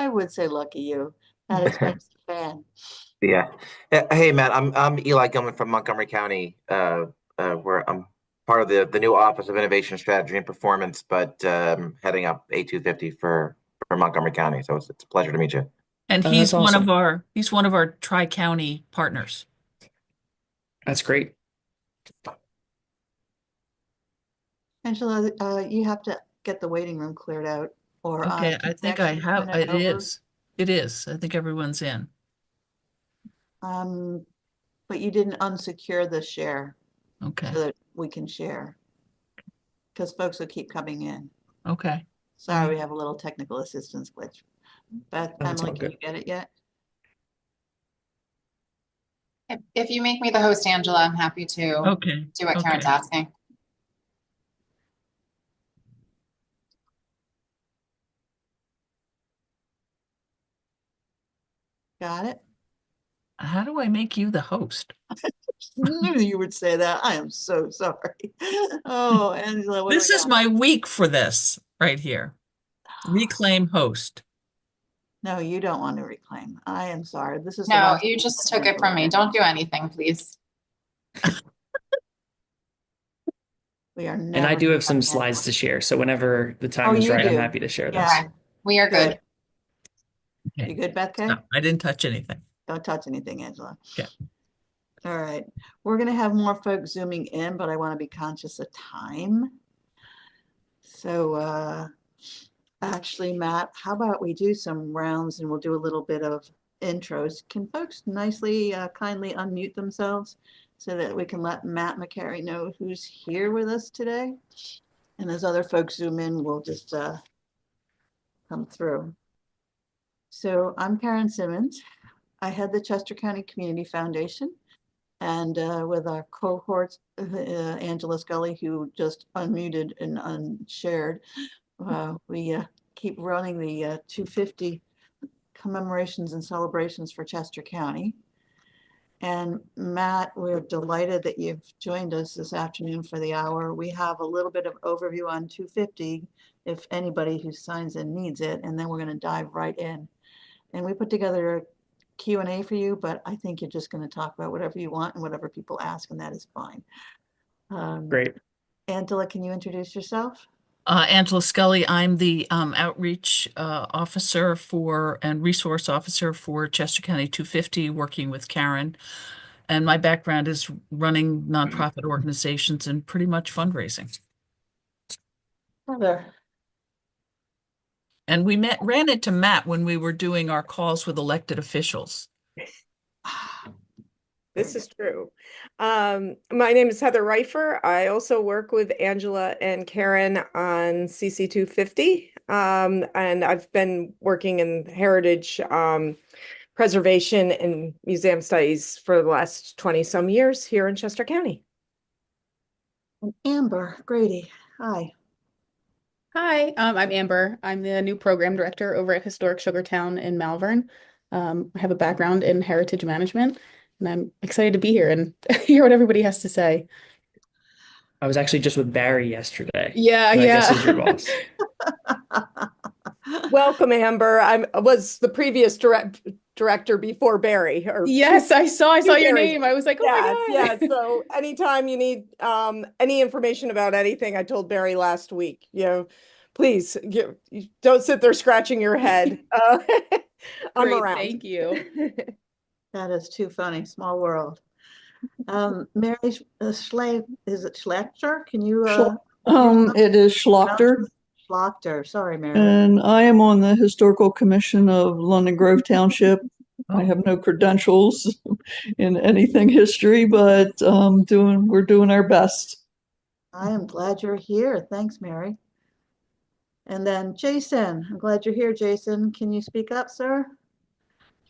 I would say lucky you. That expensive fan. Yeah. Hey, Matt, I'm Eli Gilman from Montgomery County, where I'm part of the new Office of Innovation Strategy and Performance, but heading up A250 for Montgomery County. So it's a pleasure to meet you. And Oh, that's awesome. he's one of our Tri-County partners. That's great. Angela, you have to get the waiting room cleared out, or Okay, can I you think I actually have, turn it it over? is. It is. I think everyone's in. Um, but you didn't unsecure the share Okay. so that we can share, because folks will keep coming in. Okay. Sorry, we have a little technical assistance glitch. Beth, Oh, that's Emily, all can you good. get it yet? If you make me the host, Angela, I'm happy to Okay. do what Karen's Okay. asking. Got it? How do I make you the host? Knew you would say that. I am so sorry. Oh, Angela, what do we This is got? my week for this right here. Reclaim host. No, you don't want to reclaim. I am sorry. This is the No, last you one just for took it from me. Angela. Don't do anything, please. We are And I never do gonna have some let slides Angela. to share. So whenever the Oh, time is you right, I'm do. happy to share Yeah, those. Okay, we are good. good. You Okay. good, Beth Kay? No, I didn't touch anything. Don't touch anything, Angela. Okay. All right. We're going to have more folks zooming in, but I want to be conscious of time. So actually, Matt, how about we do some rounds and we'll do a little bit of intros. Can folks nicely, kindly unmute themselves so that we can let Matt McCarrey know who's here with us today? And as other folks zoom in, we'll just come through. So I'm Karen Simmons. I head the Chester County Community Foundation. And with our cohorts, Angela Scully, who just unmuted and unshared, we keep running the 250 commemorations and celebrations for Chester County. And Matt, we're delighted that you've joined us this afternoon for the hour. We have a little bit of overview on 250 if anybody who signs in needs it, and then we're going to dive right in. And we put together a Q&A for you, but I think you're just going to talk about whatever you want and whatever people ask, and that is fine. Great. Angela, can you introduce yourself? Angela Scully, I'm the outreach officer for and resource officer for Chester County 250, working with Karen. And my background is running nonprofit organizations and pretty much fundraising. Heather. And we ran into Matt when we were doing our calls with elected officials. This is true. My name is Heather Reifer. I also work with Angela and Karen on CC250. And I've been working in heritage preservation and museum studies for the last 20 some years here in Chester County. And Amber Grady. Hi. Hi, I'm Amber. I'm the new program director over at Historic Sugartown in Malvern. I have a background in heritage management, and I'm excited to be here and hear what everybody has to say. I was actually just with Barry yesterday. Yeah, I guess he's your yeah. boss. Welcome, Amber. I was the previous director before Barry. Yes, I saw your Barrys. ndon't was like, oh Yes, my yes. God. So anytime you need any information about anything, I told Barry last week, please you don't sit there scratching your head. I'm Great, around. thank you. That is too funny. Small world. Mary Schley, is it Schlechter? Can you It is Schlachter, Schlachter. Sorry, Mary. and I am on the Historical Commission of London Grove Township. I have no credentials in anything history, but we're doing our best. I am glad you're here. Thanks, Mary. And then Jason, I'm glad you're here, Jason. Can you speak up, sir?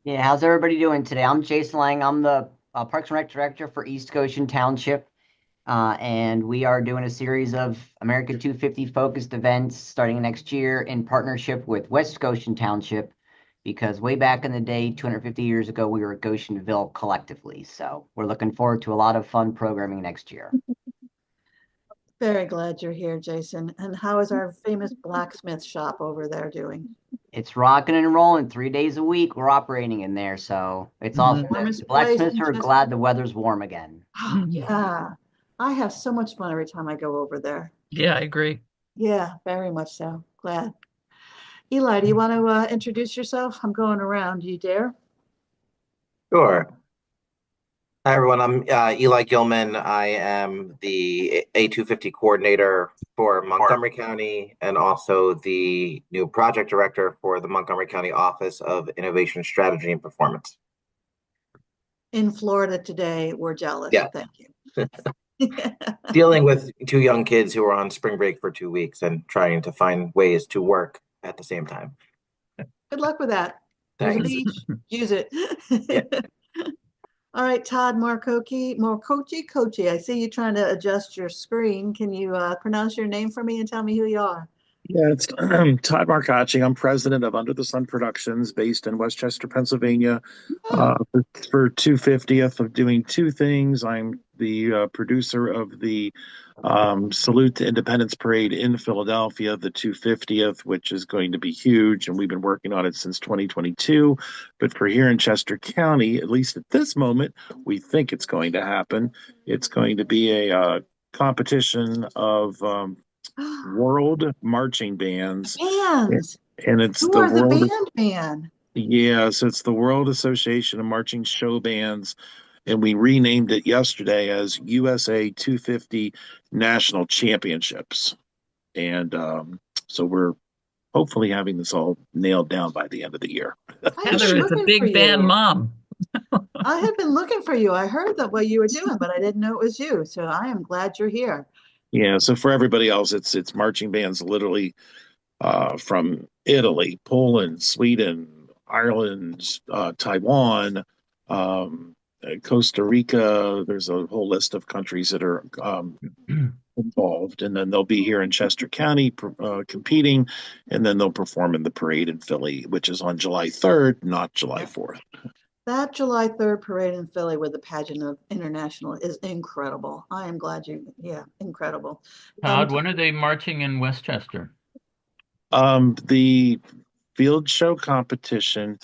Yeah, how's everybody doing today? I'm Jason Lang. I'm the Parks and Rec Director for East Goshen Township. And we are doing a series of America 250 focused events starting next year in partnership with West Goshen Township, because way back in the day, 250 years ago, we were at Goshenville collectively. So we're looking forward to a lot of fun programming next year. Very glad you're here, Jason. And how is our famous blacksmith shop over there doing? It's rocking and rolling 3 days a week. We're operating in there, so it's awesome. Warmest The place blacksmiths in are Chester- glad the weather's warm again. Oh, yeah. I have so much fun every time I go over there. Yeah, I agree. Yeah, very much so. Glad. Eli, do you want to introduce yourself? I'm going around. Do you dare? Sure. Hi, everyone. I'm Eli Gilman. I am the A250 coordinator for Montgomery County and also the new project director for the Montgomery County Office of Innovation Strategy and Performance. In Florida today, we're jealous. Yeah. Thank you. Dealing with two young kids who are on spring break for 2 weeks and trying to find ways to work at the same time. Good luck with that. There's a Thanks. beach. Use it. Yeah. All right, Todd Marcochi, I see you trying to adjust your screen. Can you pronounce your name for me and tell me who you are? Yeah, it's Todd Marcacci. I'm president of Under the Sun Productions based in Westchester, Pennsylvania. For 250th of doing two things. I'm the producer of the Salute to Independence Parade in Philadelphia, the 250th, which is going to be huge. And we've been working on it since 2022. But for here in Chester County, at least at this moment, we think it's going to happen. It's going to be a competition of world marching bands. Bands. And it's Who the are the world. band? Yes, it's the World Association of Marching Show Bands, and we renamed it yesterday as USA 250 National Championships. And so we're hopefully having this all nailed down by the end of the year. Heather is a big band mom. I have been looking for you. I heard that what you were doing, but I didn't know it was you. So I am glad you're here. Yeah, so for everybody else, it's marching bands literally from Italy, Poland, Sweden, Ireland, Taiwan, Costa Rica. There's a whole list of countries that are involved, and then they'll be here in Chester County competing, and then they'll perform in the parade in Philly, which is on July 3rd, not July 4th. That July 3rd parade in Philly with the pageant of international is incredible. I am glad incredible. Todd, when are they marching in Westchester? The field show competition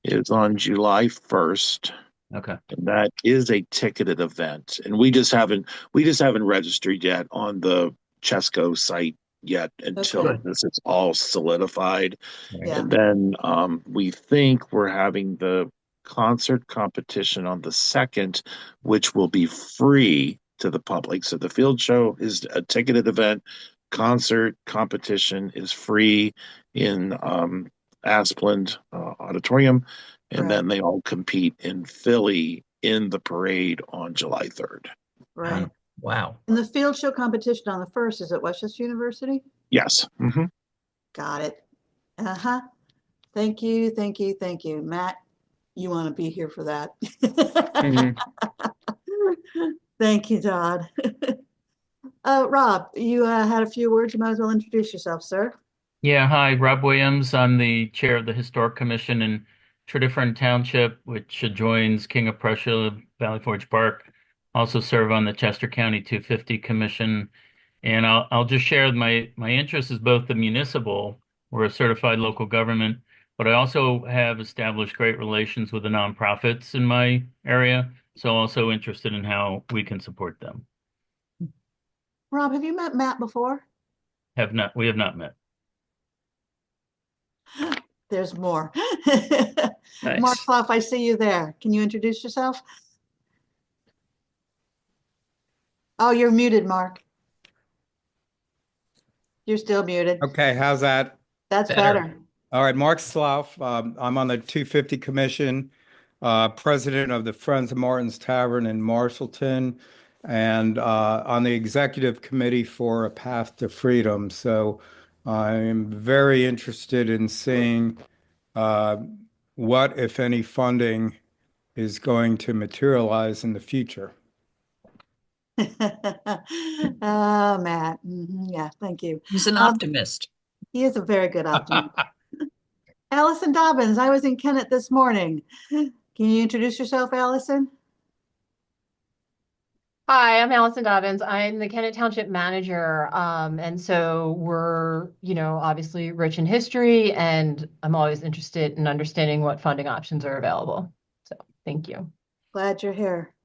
is on July 1st. Okay. And that is a ticketed event. And we just haven't registered yet on the Chesco site yet until this is all solidified. Yeah. And then we think we're having the concert competition on the 2nd, which will be free to the public. So the field show is a ticketed event. Concert competition is free in Asplund Auditorium, and then they all compete in Philly in the parade on July 3rd. Right. Wow. And the field show competition on the 1st is at Westchester University? Yes. Mm-hmm. Got it. Uh-huh. Thank you. Matt, you want to be here for that. Thank you, Todd. Rob, you had a few words. You might as well introduce yourself, sir. Yeah, hi, Rob Williams. I'm the chair of the Historic Commission in Tredyffrin Township, which adjoins King of Prussia, Valley Forge Park. Also serve on the Chester County 250 Commission. And I'll just share my interest is both the municipal, we're a certified local government, but I also have established great relations with the nonprofits in my area. So also interested in how we can support them. Rob, have you met Matt before? We have not met. There's more. Nice. Mark Clough, I see you there. Can you introduce yourself? Oh, you're muted, Mark. You're still muted. Okay, how's that? That's better. All right, Mark Slough. I'm on the 250 Commission, president of the Friends of Martin's Tavern in Marshallton, and on the executive committee for A Path to Freedom. So I'm very interested in seeing what, if any, funding is going to materialize in the future. Matt. Yeah, thank you. He's an optimist. He is a very good optimist. Allison Dobbins, I was in Kennett this morning. Can you introduce yourself, Allison? Hi, I'm Allison Dobbins. I'm the Kennett Township manager. And so we're, obviously rich in history, and I'm always interested in understanding what funding options are available. So thank you. Glad you're here.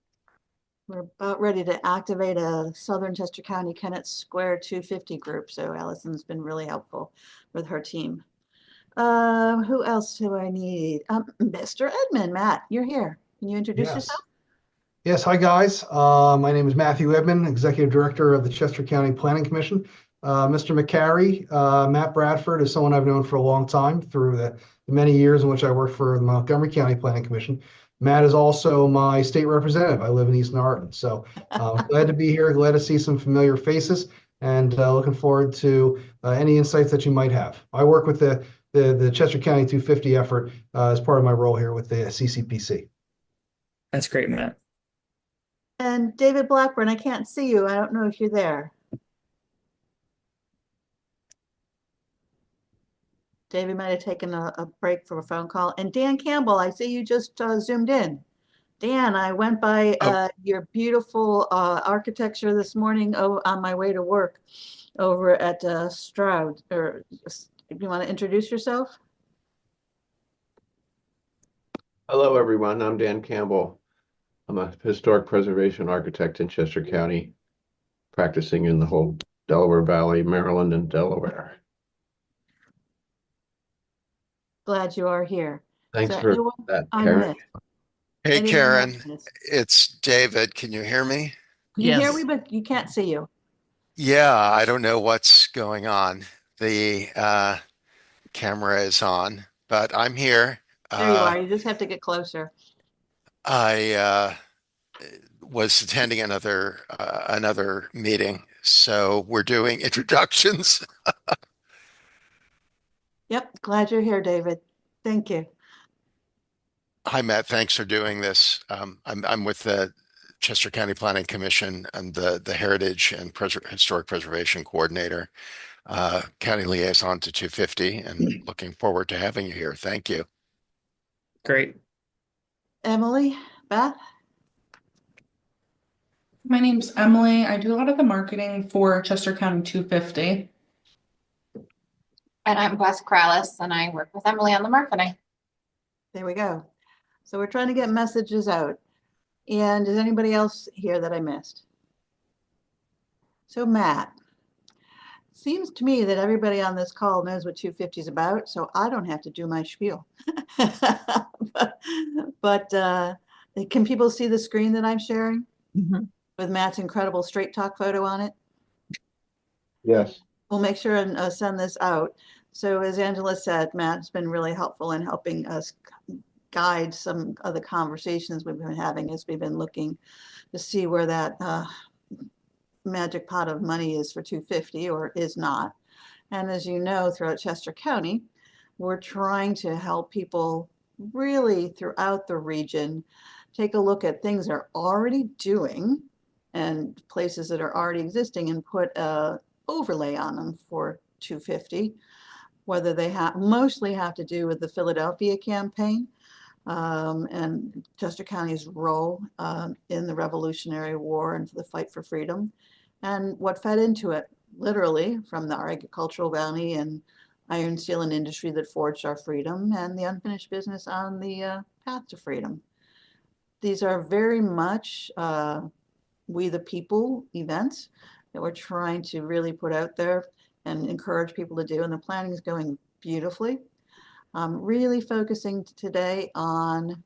We're about ready to activate a Southern Chester County Kennett Square 250 group. So Allison's been really helpful with her team. Who else do I need? Mr. Edmund, Matt, you're here. Can you introduce Yes. yourself? Yes. Hi, guys. My name is Matthew Edmond, Executive Director of the Chester County Planning Commission. Mr. McCarrey, Matt Bradford is someone I've known for a long time through the many years in which I worked for the Montgomery County Planning Commission. Matt is also my state representative. I live in East Norton. So glad to be here, glad to see some familiar faces, and looking forward to any insights that you might have. I work with the Chester County 250 effort as part of my role here with the CCPC. That's great, Matt. And David Blackburn, I can't see you. I don't know if you're there. David might have taken a break for a phone call. And Dan Campbell, I see you just zoomed in. Dan, I went by your beautiful architecture this morning on my way to work over at Stroud. Or if you want to introduce yourself? Hello, everyone. I'm Dan Campbell. I'm a historic preservation architect in Chester County, practicing in the whole Delaware Valley, Maryland, and Delaware. Glad you are here. Thanks for that, Karen. Hey, Karen, it's David. Can you hear me? You hear me, but you can't see you. Yeah, I don't know what's going on. The camera is on, but I'm here. There you are. You just have to get closer. I was attending another meeting, so we're doing introductions. Yep, glad you're here, David. Thank you. Hi, Matt. Thanks for doing this. I'm with the Chester County Planning Commission and the Heritage and Historic Preservation Coordinator, County Liaison to 250, and looking forward to having you here. Thank you. Great. Emily, Beth? My name's Emily. I do a lot of the marketing for Chester County 250. And I'm Wes Krallis, and I work with Emily on the marketing. There we go. So we're trying to get messages out. And is anybody else here that I missed? So Matt, seems to me that everybody on this call knows what 250 is about, so I don't have to do my spiel. but can people see the screen that I'm sharing with Matt's incredible Straight Talk photo on it? Yes. We'll make sure and send this out. So as Angela said, Matt's been really helpful in helping us guide some of the conversations we've been having as we've been looking to see where that magic pot of money is for 250 or is not. And as you know, throughout Chester County, we're trying to help people really throughout the region take a look at things they're already doing and places that are already existing and put a overlay on them for 250, whether they mostly have to do with the Philadelphia campaign and Chester County's role in the Revolutionary War and for the fight for freedom, and what fed into it, literally, from our agricultural bounty and iron, steel, and industry that forged our freedom, and the unfinished business on the path to freedom. These are very much we the people events that we're trying to really put out there and encourage people to do, and the planning is going beautifully. Really focusing today on,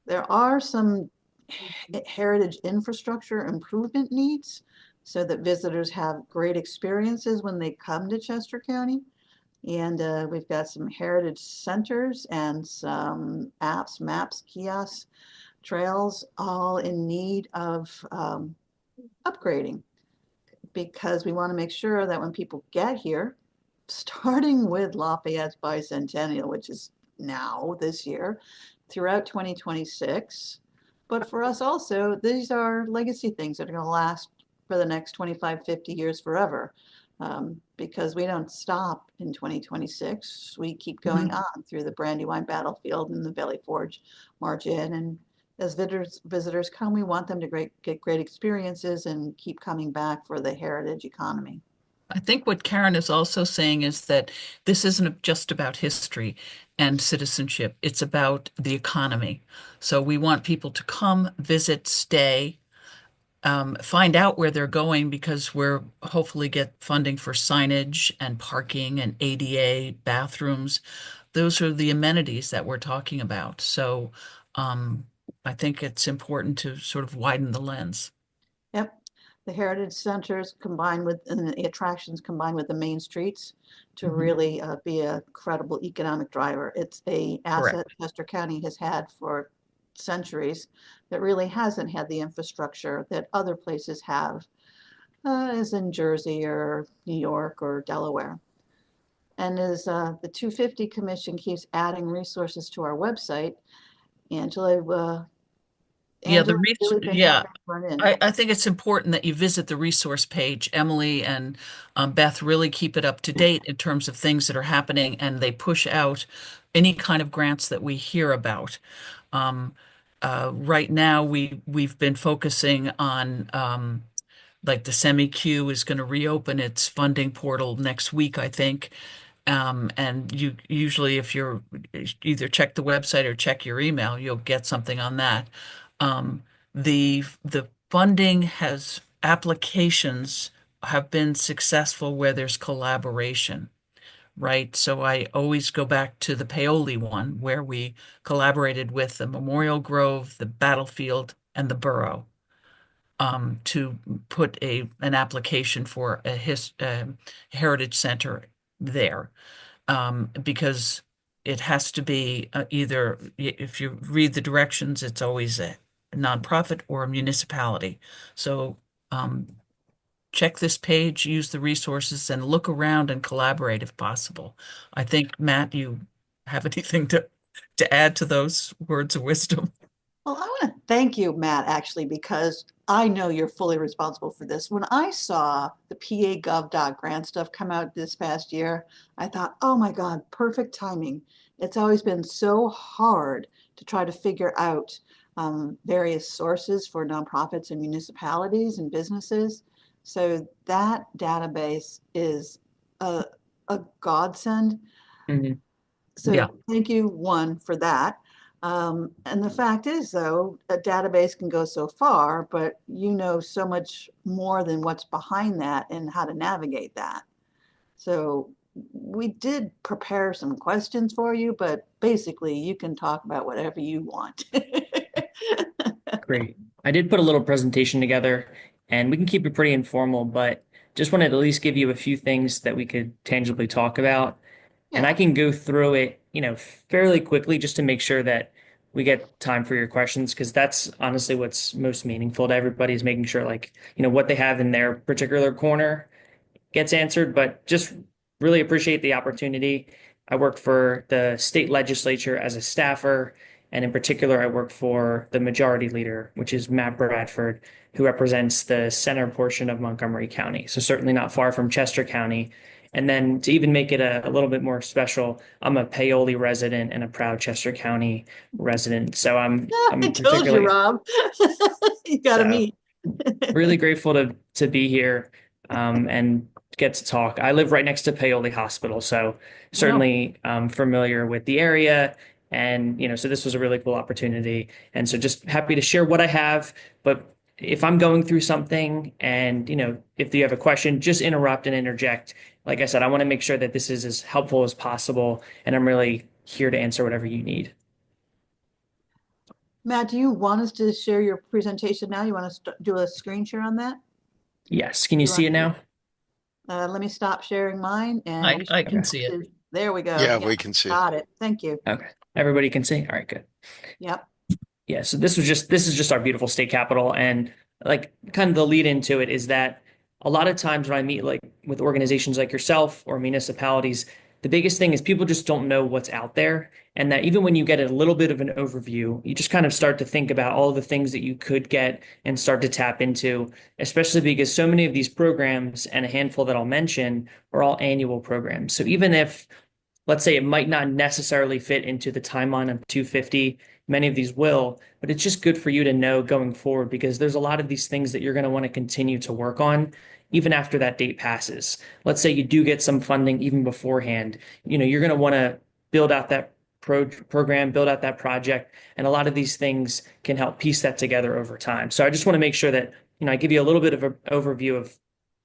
there are some heritage infrastructure improvement needs so that visitors have great experiences when they come to Chester County. And we've got some heritage centers and some apps, maps, kiosks, trails, all in need of upgrading, because we want to make sure that when people get here, starting with Lafayette's Bicentennial, which is now this year, throughout 2026. But for us also, these are legacy things that are going to last for the next 25, 50 years forever, because we don't stop in 2026. We keep going on through the Brandywine battlefield and the Valley Forge March in and as visitors come, we want them to get great experiences and keep coming back for the heritage economy. I think what Karen is also saying is that this isn't just about history and citizenship. It's about the economy. So we want people to come, visit, stay, find out where they're going because we're hopefully get funding for signage and parking and ADA bathrooms. Those are the amenities that we're talking about. So I think it's important to sort of widen the lens. Yep. The heritage centers combined with, and the attractions combined with the main streets to really be a credible economic driver. It's a asset Chester County has had for centuries that really hasn't had the infrastructure that other places have, as in Jersey or New York or Delaware. And as the 250 Commission keeps adding resources to our website, Angela, Yeah, I think it's important that you visit the resource page. Emily and Beth really keep it up to date in terms of things that are happening, and they push out any kind of grants that we hear about. Right now, we've been focusing on like the Semi-Q is going to reopen its funding portal next week, I think. And you usually, if you're either check the website or check your email, you'll get something on that. The funding has applications have been successful where there's collaboration, right? So I always go back to the Paoli one where we collaborated with the Memorial Grove, the Battlefield, and the Borough to put an application for a heritage center there. Because it has to be either, if you read the directions, it's always a nonprofit or a municipality. So check this page, use the resources, and look around and collaborate if possible. I think, Matt, you have anything to add to those words of wisdom? Well, I want to thank you, Matt, actually, because I know you're fully responsible for this. When I saw the PA grant stuff come out this past year, I thought, oh my God, perfect timing. It's always been so hard to try to figure out various sources for nonprofits and municipalities and businesses. So that database is a godsend. So thank you, one, for that. And the fact is, though, a database can go so far, but you know so much more than what's behind that and how to navigate that. So we did prepare some questions for you, but basically you can talk about whatever you want. Great. I did put a little presentation together, and we can keep it pretty informal, but just wanted to at least give you a few things that we could tangibly talk about. And I can go through it, fairly quickly just to make sure that we get time for your questions, because that's honestly what's most meaningful to everybody, is making sure what they have in their particular corner gets answered. But just really appreciate the opportunity. I work for the state legislature as a staffer, and in particular, I work for the majority leader, which is Matt Bradford, who represents the center portion of Montgomery County. So certainly not far from Chester County. And then to even make it a little bit more special, I'm a Paoli resident and a proud Chester County resident. So I'm I told you, Rob. You got to meet. Really grateful to be here and get to talk. I live right next to Paoli Hospital, so certainly familiar with the area. And, so this was a really cool opportunity. And so just happy to share what I have. But if I'm going through something and, if you have a question, just interrupt and interject. Like I said, I want to make sure that this is as helpful as possible, and I'm really here to answer whatever you need. Matt, do you want us to share your presentation now? You want to do a screen share on that? Yes. Can you see it now? Let me stop sharing mine. And I can see it. There we go. Yeah, we can see. Got it. Thank you. Okay. Everybody can see? All right, good. Yep. Yeah, so this is just our beautiful state capital, and kind of the lead into it is that a lot of times when I meet with organizations like yourself or municipalities, the biggest thing is people just don't know what's out there, and that even when you get a little bit of an overview, you just kind of start to think about all the things that you could get and start to tap into, especially because so many of these programs, and a handful that I'll mention, are all annual programs. So even if let's say it might not necessarily fit into the timeline of 250. Many of these will, but it's just good for you to know going forward because there's a lot of these things that you're going to want to continue to work on even after that date passes. Let's say you do get some funding even beforehand. You're going to want to build out that program, build out that project, and a lot of these things can help piece that together over time. So I just want to make sure that I give you a little bit of an overview of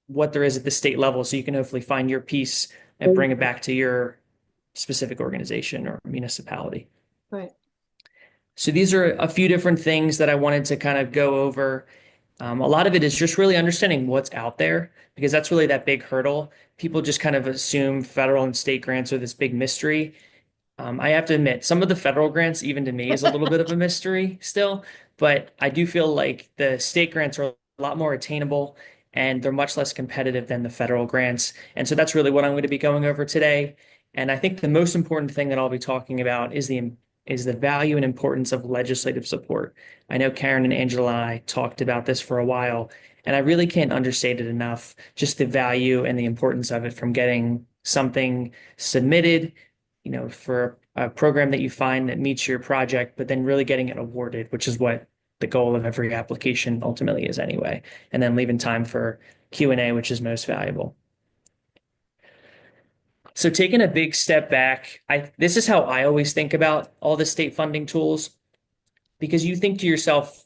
what there is at the state level so you can hopefully find your piece and bring it back to your specific organization or municipality. Right. So these are a few different things that I wanted to kind of go over. A lot of it is just really understanding what's out there because that's really that big hurdle. People just kind of assume federal and state grants are this big mystery. I have to admit, some of the federal grants, even to me, is a little bit of a mystery still, but I do feel like the state grants are a lot more attainable and they're much less competitive than the federal grants. And so that's really what I'm going to be going over today. And I think the most important thing that I'll be talking about is the value and importance of legislative support. I know Karen and Angela and I talked about this for a while, and I really can't understate it enough, just the value and the importance of it from getting something submitted, for a program that you find that meets your project, but then really getting it awarded, which is what the goal of every application ultimately is anyway, and then leaving time for Q&A, which is most valuable. So taking a big step back, this is how I always think about all the state funding tools, because you think to yourself,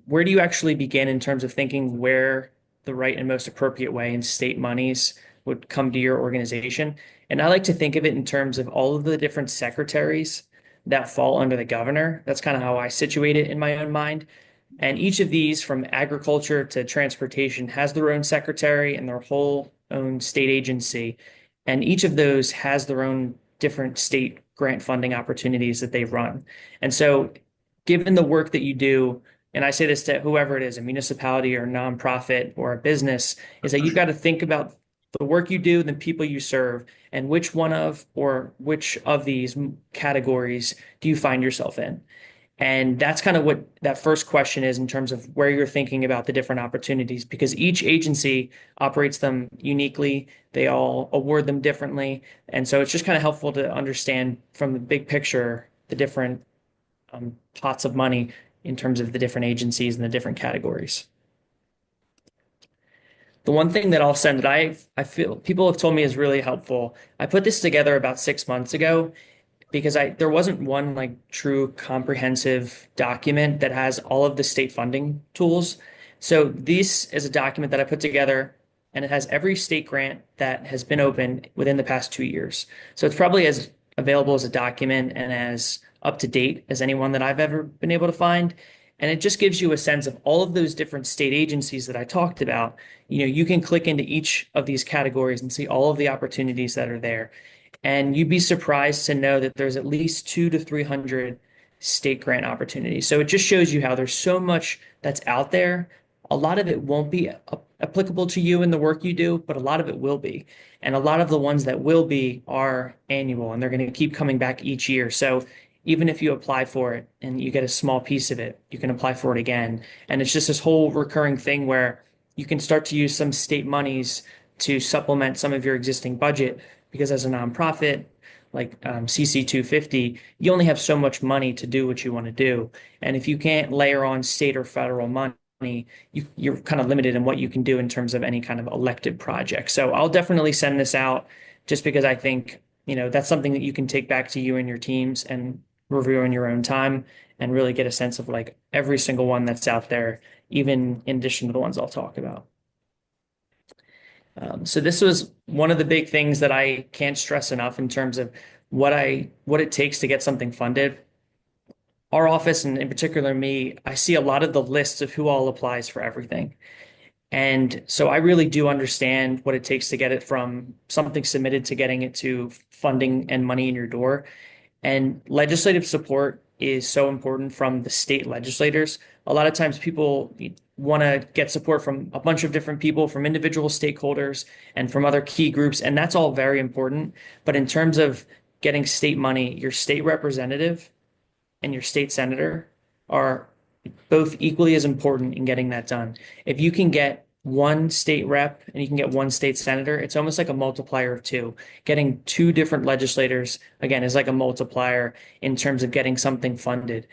where do you actually begin in terms of thinking where the right and most appropriate way in state monies would come to your organization? And I like to think of it in terms of all of the different secretaries that fall under the governor. That's kind of how I situate it in my own mind. And each of these, from agriculture to transportation, has their own secretary and their whole own state agency. And each of those has their own different state grant funding opportunities that they run. And so given the work that you do, and I say this to whoever it is, a municipality or a nonprofit or a business, is that you've got to think about the work you do, the people you serve, and which of these categories do you find yourself in? And that's kind of what that first question is in terms of where you're thinking about the different opportunities, because each agency operates them uniquely. They all award them differently. And so it's just kind of helpful to understand from the big picture, the different pots of money in terms of the different agencies and the different categories. The one thing that I'll send that I feel people have told me is really helpful. I put this together about 6 months ago because there wasn't one like true comprehensive document that has all of the state funding tools. So this is a document that I put together and it has every state grant that has been open within the past 2 years. So it's probably as available as a document and as up to date as anyone that I've ever been able to find. And it just gives you a sense of all of those different state agencies that I talked about. You can click into each of these categories and see all of the opportunities that are there. And you'd be surprised to know that there's at least 200 to 300 state grant opportunities. So it just shows you how there's so much that's out there. A lot of it won't be applicable to you in the work you do, but a lot of it will be. And a lot of the ones that will be are annual and they're going to keep coming back each year. So even if you apply for it and you get a small piece of it, you can apply for it again. And it's just this whole recurring thing where you can start to use some state monies to supplement some of your existing budget, because as a nonprofit like CC 250, you only have so much money to do what you want to do. And if you can't layer on state or federal money, you're kind of limited in what you can do in terms of any kind of elective project. So I'll definitely send this out just because I think, that's something that you can take back to you and your teams and review in your own time and really get a sense of like every single one that's out there, even in addition to the ones I'll talk about. So this was one of the big things that I can't stress enough in terms of what it takes to get something funded. Our office, and in particular me, I see a lot of the lists of who all applies for everything. And so I really do understand what it takes to get it from something submitted to getting it to funding and money in your door. And legislative support is so important from the state legislators. A lot of times people want to get support from a bunch of different people, from individual stakeholders and from other key groups, and that's all very important. But in terms of getting state money, your state representative and your state senator are both equally as important in getting that done. If you can get one state rep and you can get one state senator, it's almost like a multiplier of two. Getting two different legislators, again, is like a multiplier in terms of getting something funded.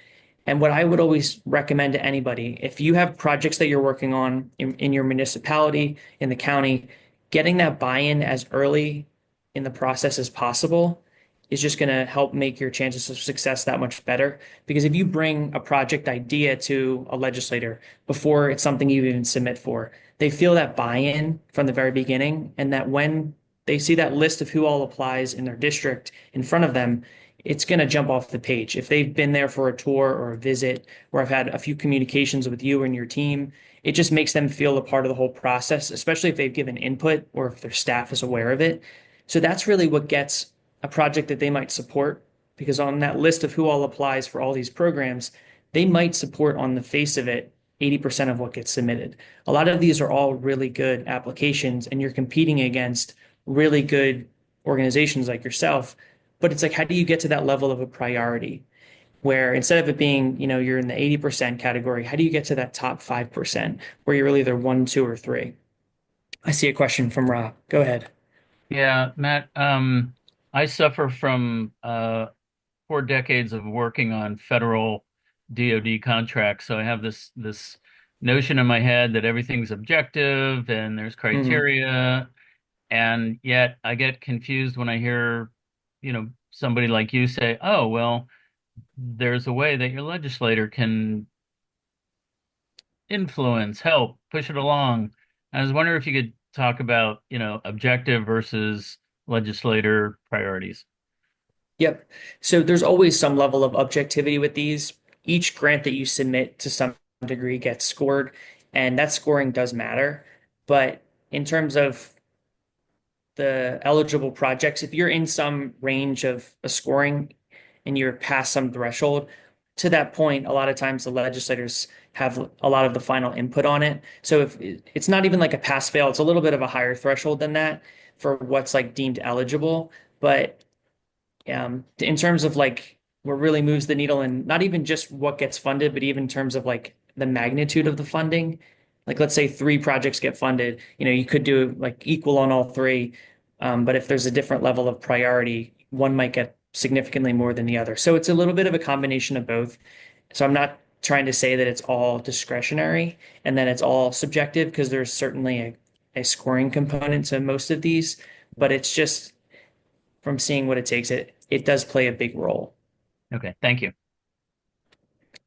And what I would always recommend to anybody, if you have projects that you're working on in your municipality, in the county, getting that buy-in as early in the process as possible is just going to help make your chances of success that much better. Because if you bring a project idea to a legislator before it's something you even submit for, they feel that buy-in from the very beginning, and that when they see that list of who all applies in their district in front of them, it's going to jump off the page. If they've been there for a tour or a visit, or I've had a few communications with you and your team, it just makes them feel a part of the whole process, especially if they've given input or if their staff is aware of it. So that's really what gets a project that they might support, because on that list of who all applies for all these programs, they might support on the face of it 80% of what gets submitted. A lot of these are all really good applications, and you're competing against really good organizations like yourself. But it's like, how do you get to that level of a priority where instead of it being, you're in the 80% category, how do you get to that top 5% where you're either one, two, or three? I see a question from Rob. Go ahead. Yeah, Matt, I suffer from 4 decades of working on federal DoD contracts. So I have this notion in my head that everything's objective and there's criteria. And yet I get confused when I hear, somebody like you say, oh, well, there's a way that your legislator can influence, help, push it along. I was wondering if you could talk about, objective versus legislator priorities. Yep. So there's always some level of objectivity with these. Each grant that you submit to some degree gets scored, and that scoring does matter. But in terms of the eligible projects, if you're in some range of a scoring and you're past some threshold, to that point, a lot of times the legislators have a lot of the final input on it. So if it's not even like a pass fail, it's a little bit of a higher threshold than that for what's like deemed eligible. But in terms of like what really moves the needle, and not even just what gets funded, but even in terms of like the magnitude of the funding. Like let's say 3 projects get funded, you could do like equal on all 3. But if there's a different level of priority, one might get significantly more than the other. So it's a little bit of a combination of both. So I'm not trying to say that it's all discretionary and then it's all subjective, because there's certainly a scoring component to most of these, but it's just from seeing what it takes, it does play a big role. Okay, thank you.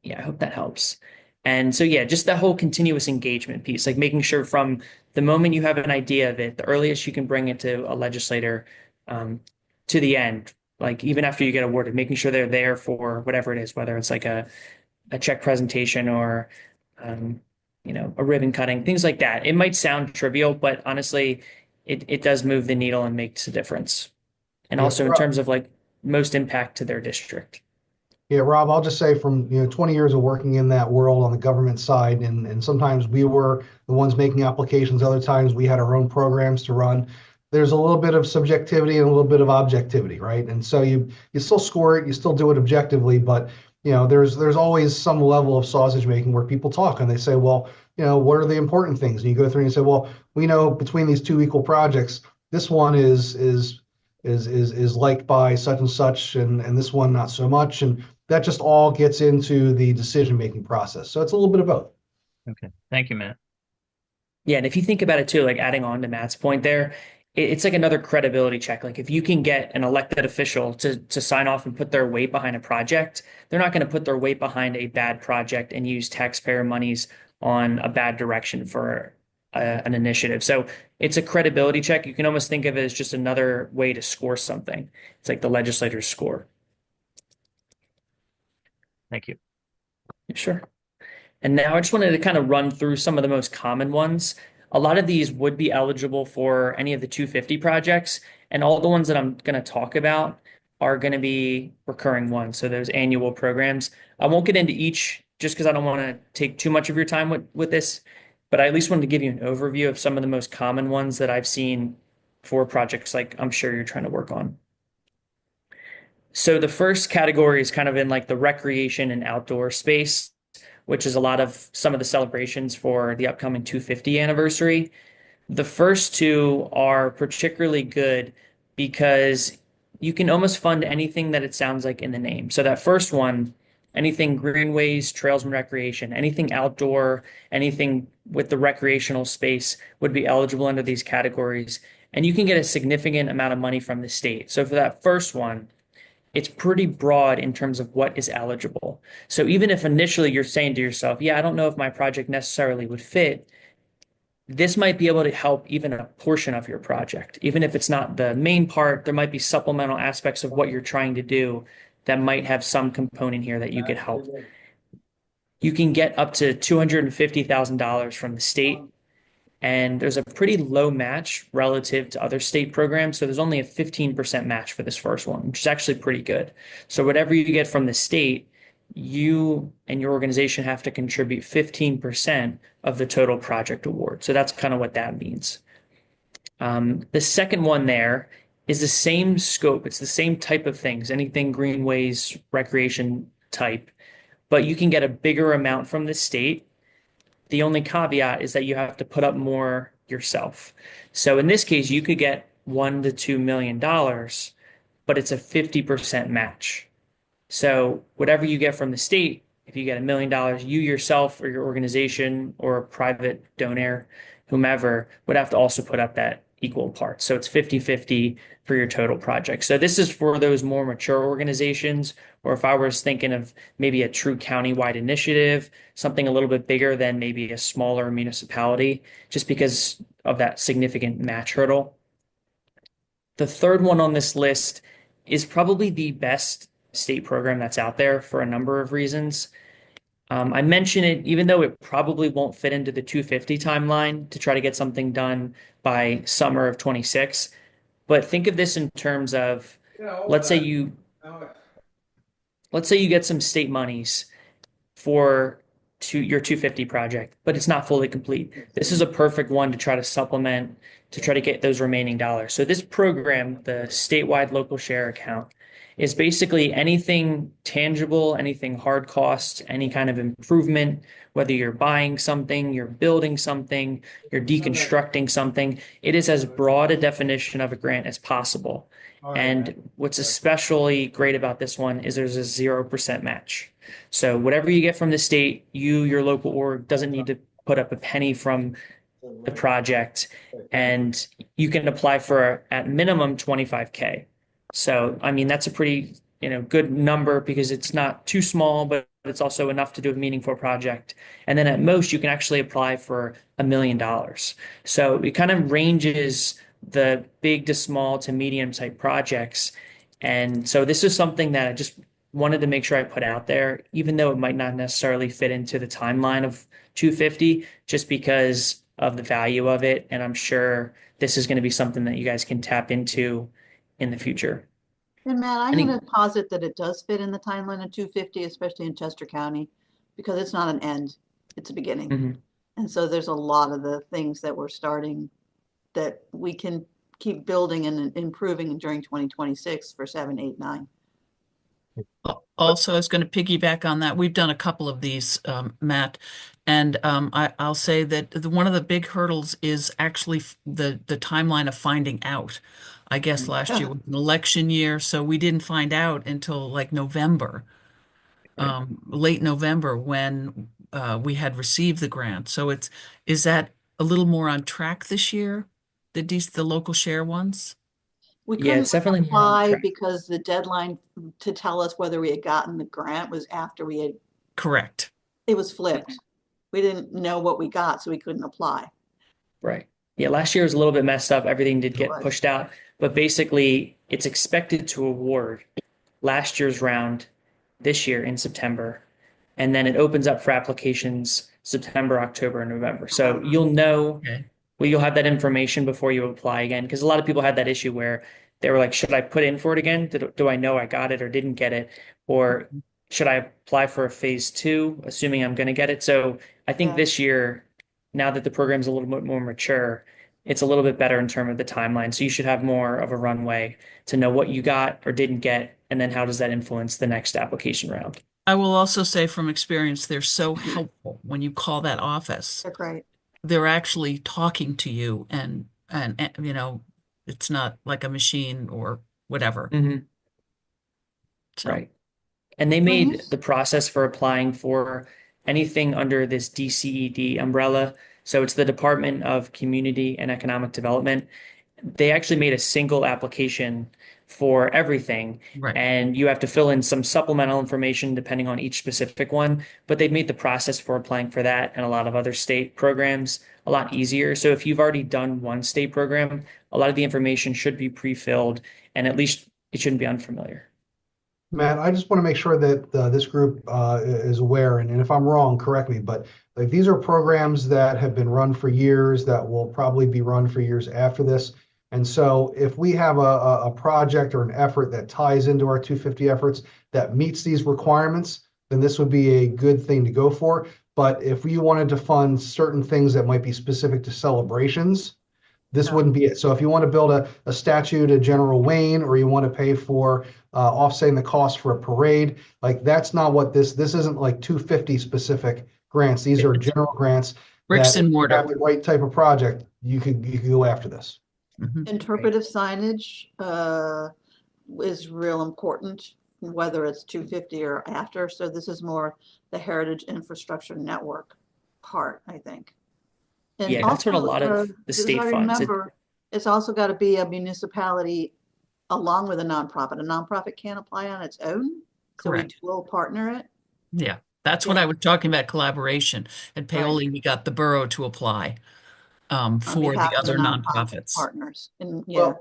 Yeah, I hope that helps. And so, yeah, just that whole continuous engagement piece, like making sure from the moment you have an idea of it, the earliest you can bring it to a legislator, to the end, like even after you get awarded, making sure they're there for whatever it is, whether it's like a check presentation or, a ribbon cutting, things like that. It might sound trivial, but honestly, it does move the needle and makes a difference. And Yeah, also in Rob. terms of like most impact to their district. Yeah, Rob, I'll just say from 20 years of working in that world on the government side, and sometimes we were the ones making applications, other times we had our own programs to run. There's a little bit of subjectivity and a little bit of objectivity, right? And so you still score it, you still do it objectively, but there's always some level of sausage making where people talk and they say, well, what are the important things? And you go through and you say, well, we know between these 2 equal projects, this one is liked by such and such, and this one not so much, and that just all gets into the decision-making process. So it's a little bit of both. Okay, thank you, Matt. Yeah, and if you think about it too, like adding on to Matt's point there, it's like another credibility check. Like if you can get an elected official to sign off and put their weight behind a project, they're not going to put their weight behind a bad project and use taxpayer monies on a bad direction for an initiative. So it's a credibility check. You can almost think of it as just another way to score something. It's like the legislator's score. Thank you. Sure. And now I just wanted to kind of run through some of the most common ones. A lot of these would be eligible for any of the 250 projects, and all the ones that I'm going to talk about are going to be recurring ones. So those annual programs. I won't get into each just because I don't want to take too much of your time with this, but I at least wanted to give you an overview of some of the most common ones that I've seen for projects like I'm sure you're trying to work on. So the first category is kind of in like the recreation and outdoor space, which is a lot of some of the celebrations for the upcoming 250 anniversary. The first two are particularly good because you can almost fund anything that it sounds like in the name. So that first one, anything greenways, trails and recreation, anything outdoor, anything with the recreational space would be eligible under these categories. And you can get a significant amount of money from the state. So for that first one, it's pretty broad in terms of what is eligible. So even if initially you're saying to yourself, yeah, I don't know if my project necessarily would fit, this might be able to help even a portion of your project. Even if it's not the main part, there might be supplemental aspects of what you're trying to do that might have some component here that you could help. You can get up to $250,000 from the state, and there's a pretty low match relative to other state programs. So there's only a 15% match for this first one, which is actually pretty good. So whatever you get from the state, you and your organization have to contribute 15% of the total project award. So that's kind of what that means. The second one there is the same scope. It's the same type of things, anything greenways, recreation type, but you can get a bigger amount from the state. The only caveat is that you have to put up more yourself. So in this case, you could get $1 to $2 million, but it's a 50% match. So whatever you get from the state, if you get $1 million, you yourself or your organization or a private donor, whomever, would have to also put up that equal part. So it's 50-50 for your total project. So this is for those more mature organizations, or if I was thinking of maybe a true county-wide initiative, something a little bit bigger than maybe a smaller municipality, just because of that significant match hurdle. The third one on this list is probably the best state program that's out there for a number of reasons. I mention it, even though it probably won't fit into the 250 timeline to try to get something done by summer of 26. But think of this in terms of, let's say you get some state monies for your 250 project, but it's not fully complete. This is a perfect one to try to supplement, to try to get those remaining dollars. So this program, the statewide local share account, is basically anything tangible, anything hard costs, any kind of improvement, whether you're buying something, you're building something, you're deconstructing something. It is as broad a definition of a grant as possible. And what's especially great about this one is there's a 0% match. So whatever you get from the state, your local org doesn't need to put up a penny from the project, and you can apply for at minimum 25K. So, I mean, that's a pretty, good number because it's not too small, but it's also enough to do a meaningful project. And then at most, you can actually apply for $1 million. So it kind of ranges the big to small to medium type projects. And so this is something that I just wanted to make sure I put out there, even though it might not necessarily fit into the timeline of 250, just because of the value of it. And I'm sure this is going to be something that you guys can tap into in the future. And Matt, I'm going to posit that it does fit in the timeline of 250, especially in Chester County, because it's not an end, it's a beginning. Mm-hmm. And so there's a lot of the things that we're starting that we can keep building and improving during 2026 for 7, 8, 9. Also, I was going to piggyback on that. We've done a couple of these, Matt, and I'll say that one of the big hurdles is actually the timeline of finding out. I guess last year was an election year, so we didn't find out until like November, late November, when we had received the grant. So is that a little more on track this year? The local share ones? We Yeah, it's couldn't definitely more on apply track. because the deadline to tell us whether we had gotten the grant was after we had, Correct. it was flipped. We didn't know what we got, so we couldn't apply. Right. Yeah, last year was a little bit messed up. Everything did get was. pushed out, but basically it's expected to award last year's round this year in September, and then it opens up for applications September, October, and November. So you'll know, Okay. well, you'll have that information before you apply again, because a lot of people had that issue where they were like, should I put in for it again? Do I know I got it or didn't get it? Or should I apply for a phase 2, assuming I'm going to get it? So I think this year, now that the program's a little bit more mature, it's a little bit better in terms of the timeline. So you should have more of a runway to know what you got or didn't get, and then how does that influence the next application round. I will also say from experience, they're so helpful when you call that office. They're great. They're actually talking to you and you know, it's not like a machine or whatever. Mhm. So Right. And they When you made the process for applying for anything under this DCED umbrella. So it's the Department of Community and Economic Development. They actually made a single application for everything, right. and you have to fill in some supplemental information depending on each specific one. But they've made the process for applying for that and a lot of other state programs a lot easier. So if you've already done one state program, a lot of the information should be pre-filled, and at least it shouldn't be unfamiliar. Matt, I just want to make sure that this group is aware, and if I'm wrong, correct me, but like these are programs that have been run for years that will probably be run for years after this. And so if we have a project or an effort that ties into our 250 efforts that meets these requirements, then this would be a good thing to go for. But if we wanted to fund certain things that might be specific to celebrations, this wouldn't be it. So if you want to build a statue to General Wayne, or you want to pay for offsetting the cost for a parade, like that's not what this isn't like 250 specific grants. These are general grants Bricks that and if you mortar. have the right type of project, you could go after this. Interpretive signage is real important, whether it's 250 or after. So this is more the Heritage Infrastructure Network part, I think. And Yeah, that's what a also, lot of the as state I funds. remember, it's also got to be a municipality along with a nonprofit. A nonprofit can't apply on its own, so Correct. we will partner it. Yeah, that's what I was talking about, collaboration. At Paoli, Right. we got the borough to apply On for behalf the of the other nonprofit nonprofits. partners. And yeah, Well,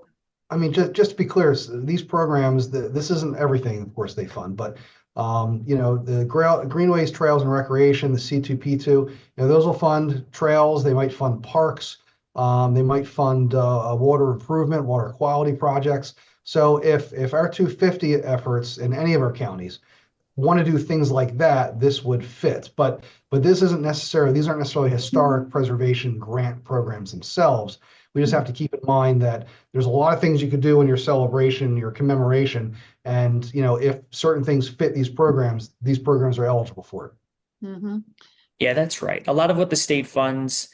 I mean, just to be clear, these programs, this isn't everything, of course, they fund, but the greenways, trails, and recreation, the C2P2, those will fund trails. They might fund parks. They might fund water improvement, water quality projects. So if our 250 efforts in any of our counties want to do things like that, this would fit. But these aren't necessarily historic preservation grant programs themselves. We just have to keep in mind that there's a lot of things you could do in your celebration, your commemoration, and if certain things fit these programs are eligible for it. mm-hmm. Yeah, that's right. A lot of what the state funds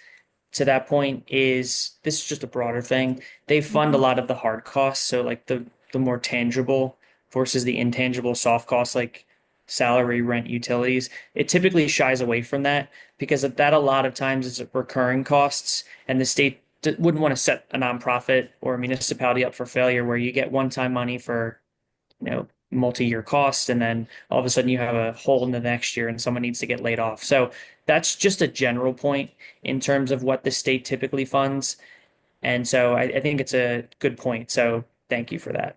to that point is this is just a broader thing. They fund a lot of the hard costs, so like the more tangible versus the intangible soft costs like salary, rent, utilities. It typically shies away from that because of that a lot of times is recurring costs, and the state wouldn't want to set a nonprofit or a municipality up for failure where you get one-time money for, multi-year costs, and then all of a sudden you have a hole in the next year and someone needs to get laid off. So that's just a general point in terms of what the state typically funds. And so I think it's a good point. So thank you for that.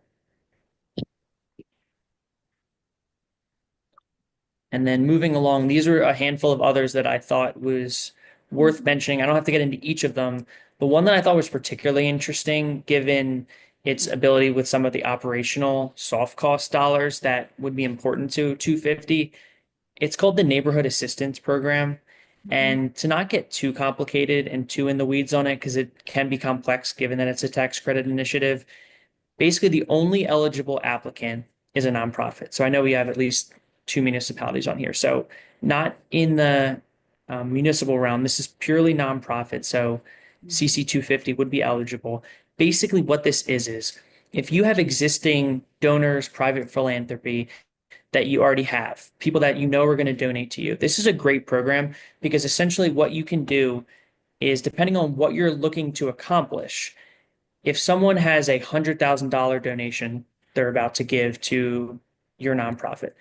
And then moving along, these are a handful of others that I thought was worth mentioning. I don't have to get into each of them, but one that I thought was particularly interesting, given its ability with some of the operational soft cost dollars that would be important to 250. It's called the Neighborhood Assistance Program. And to not get too complicated and too in the weeds on it, because it can be complex given that it's a tax credit initiative, basically the only eligible applicant is a nonprofit. So I know we have at least 2 municipalities on here. So not in the municipal realm. This is purely nonprofit. So CC 250 would be eligible. Basically what this is if you have existing donors, private philanthropy that you already have, people that you know are going to donate to you, this is a great program because essentially what you can do is, depending on what you're looking to accomplish, if someone has $100,000 donation they're about to give to your nonprofit,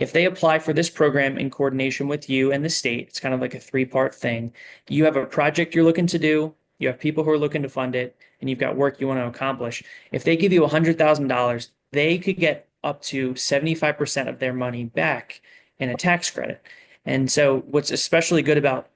if they apply for this program in coordination with you and the state, it's kind of like a 3-part thing. You have a project you're looking to do, you have people who are looking to fund it, and you've got work you want to accomplish. If they give you $100,000, they could get up to 75% of their money back in a tax credit. And so what's especially good about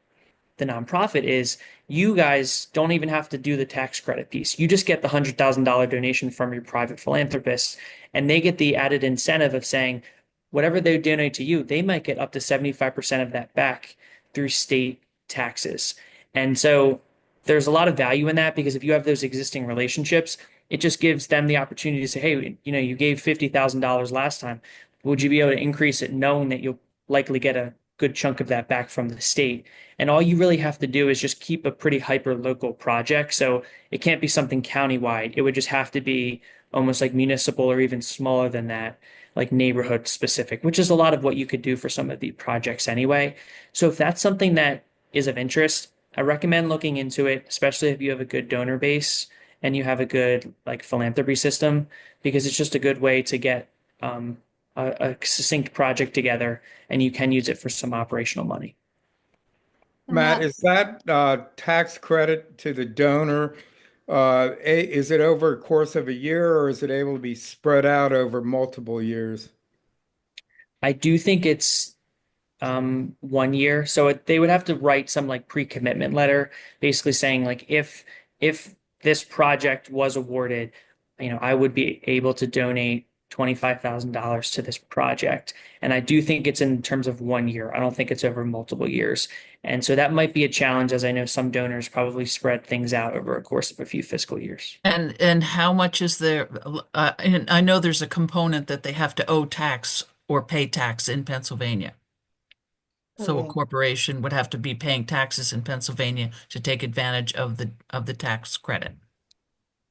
the nonprofit is you guys don't even have to do the tax credit piece. You just get the $100,000 donation from your private philanthropist, and they get the added incentive of saying whatever they donate to you, they might get up to 75% of that back through state taxes. And so there's a lot of value in that because if you have those existing relationships, it just gives them the opportunity to say, hey, you gave $50,000 last time. would you be able to increase it knowing that you'll likely get a good chunk of that back from the state? And all you really have to do is just keep a pretty hyper local project. So it can't be something countywide. It would just have to be almost like municipal or even smaller than that, like neighborhood specific, which is a lot of what you could do for some of the projects anyway. So if that's something that is of interest, I recommend looking into it, especially if you have a good donor base and you have a good like philanthropy system, because it's just a good way to get a succinct project together, and you can use it for some operational money. Matt, is that tax credit to the donor, is it over a course of a year, or is it able to be spread out over multiple years? I do think it's 1 year. So they would have to write some like pre-commitment letter, basically saying like if this project was awarded, I would be able to donate $25,000 to this project. And I do think it's in terms of 1 year. I don't think it's over multiple years. And so that might be a challenge, as I know some donors probably spread things out over a course of a few fiscal years. And how much is there? And I know there's a component that they have to owe tax or pay tax in Pennsylvania. So a corporation would have to be paying taxes in Pennsylvania to take advantage of the tax credit.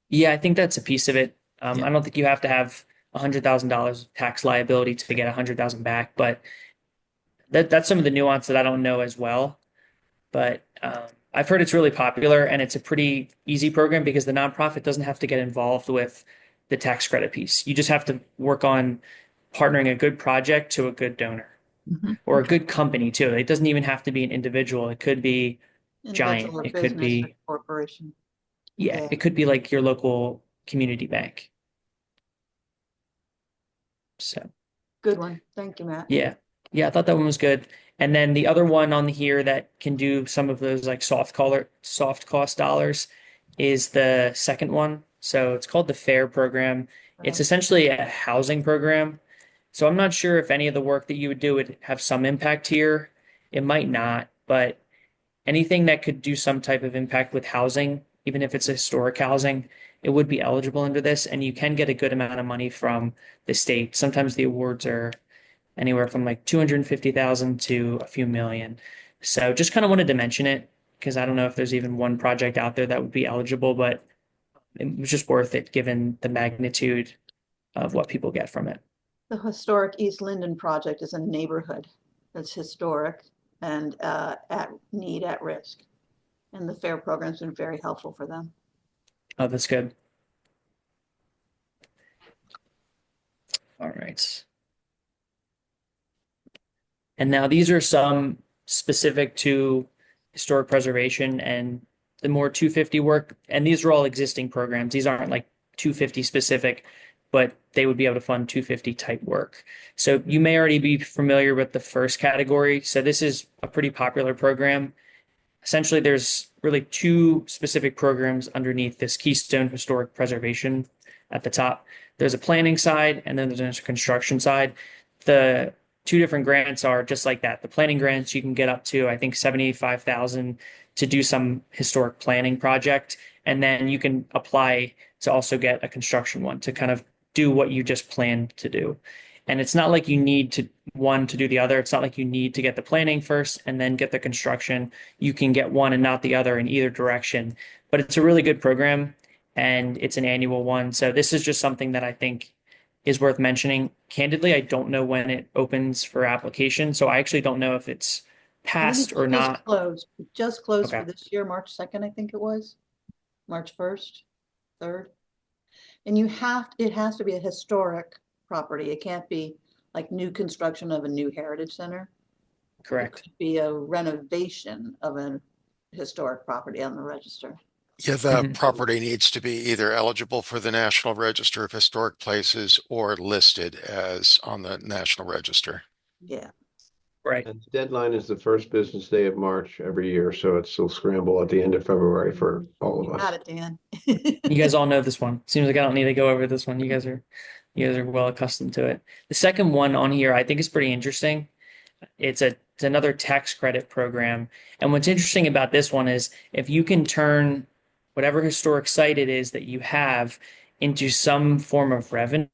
Yeah, I think that's a piece of it. Yeah. I don't think you have to have $100,000 tax liability to get 100,000 back, but that's some of the nuance that I don't know as well. But I've heard it's really popular, and it's a pretty easy program because the nonprofit doesn't have to get involved with the tax credit piece. You just have to work on partnering a good project to a good donor. Or a good company too. It doesn't even have to be an individual. It could be giant. Individual or It could business be, or corporation. yeah, it could be like your local community bank. So Good one. Thank you, Matt. yeah, I thought that one was good. And then the other one on here that can do some of those like soft cost dollars is the second one. So it's called the FAIR program. It's essentially a housing program. So I'm not sure if any of the work that you would do would have some impact here. It might not, but anything that could do some type of impact with housing, even if it's a historic housing, it would be eligible under this, and you can get a good amount of money from the state. Sometimes the awards are anywhere from like 250,000 to a few million. So just kind of wanted to mention it because I don't know if there's even one project out there that would be eligible, but it was just worth it given the magnitude of what people get from it. The historic East Linden project is a neighborhood that's historic and at risk. And the FAIR program's been very helpful for them. Oh, that's good. All right. And now these are some specific to historic preservation and the more 250 work. And these are all existing programs. These aren't like 250 specific, but they would be able to fund 250 type work. So you may already be familiar with the first category. So this is a pretty popular program. Essentially, there's really two specific programs underneath this Keystone Historic Preservation at the top. There's a planning side, and then there's a construction side. The two different grants are just like that. The planning grants, you can get up to, I think, $75,000 to do some historic planning project. And then you can apply to also get a construction one to kind of do what you just planned to do. And it's not like you need to one to do the other. It's not like you need to get the planning first and then get the construction. You can get one and not the other in either direction. But it's a really good program and it's an annual one. So this is just something that I think is worth mentioning. Candidly, I don't know when it opens for application. So I actually don't know if it's passed or not. Just closed Okay. for this year, March 2nd, I think it was. March 1st, 3rd. And it has to be a historic property. It can't be like new construction of a new heritage center. Correct. It could be a renovation of a historic property on the register. Yeah, the property needs to be either eligible for the National Register of Historic Places or listed as on the National Register. Yeah. Right. And the deadline is the first business day of March every year, so it's a scramble at the end of February for all of us. Got it, Dan. You guys all know this one. Seems like I don't need to go over this one. You guys are well accustomed to it. The second one on here I think is pretty interesting. It's another tax credit program. And what's interesting about this one is if you can turn whatever historic site it is that you have into some form of revenue,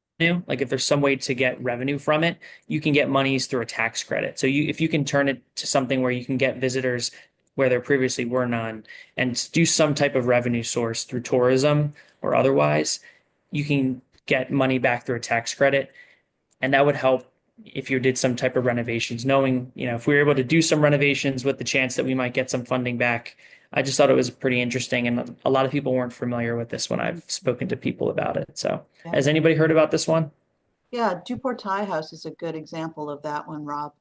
like if there's some way to get revenue from it, you can get monies through a tax credit. So if you can turn it to something where you can get visitors where there previously were none and do some type of revenue source through tourism or otherwise, you can get money back through a tax credit. And that would help if you did some type of renovations, knowing, if we were able to do some renovations with the chance that we might get some funding back. I just thought it was pretty interesting. And a lot of people weren't familiar with this when I've spoken to people about it. So has anybody heard about this one? Yeah, Duport Thai House is a good example of that one, Rob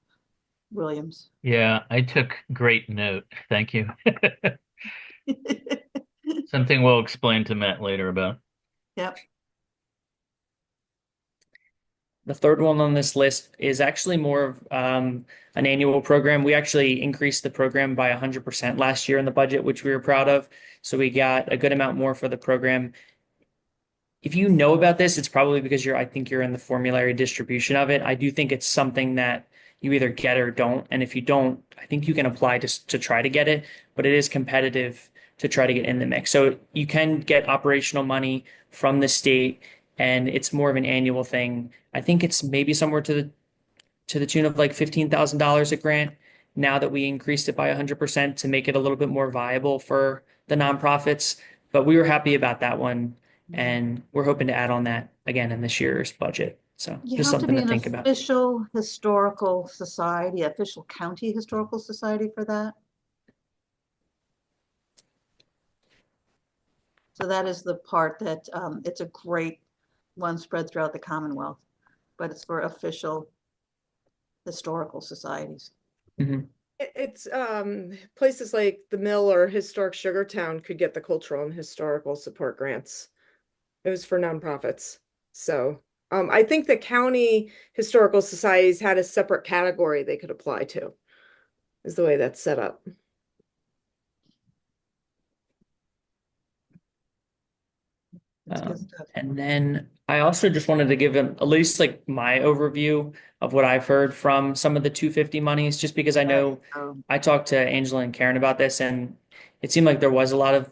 Williams. Yeah, I took great note. Thank you. Something we'll explain to Matt later about. Yep. The third one on this list is actually more of an annual program. We actually increased the program by 100% last year in the budget, which we were proud of. So we got a good amount more for the program. If you know about this, it's probably because I think you're in the formulary distribution of it. I do think it's something that you either get or don't. And if you don't, I think you can apply to try to get it, but it is competitive to try to get in the mix. So you can get operational money from the state, and it's more of an annual thing. I think it's maybe somewhere to the tune of like $15,000 a grant now that we increased it by 100% to make it a little bit more viable for the nonprofits. But we were happy about that one, and we're hoping to add on that again in this year's budget. So You just have to something be to an think about. official historical society, official county historical society for that. So that is the part that it's a great one spread throughout the Commonwealth, but it's for official historical societies. It's places like the Mill or Historic Sugartown could get the cultural and historical support grants. It was for nonprofits. So I think the county historical societies had a separate category they could apply to, is the way that's set up. And then I also just wanted to give them at least like my overview of what I've heard from some of the 250 monies, just because I know I talked to Angela and Karen about this, and it seemed like there was a lot of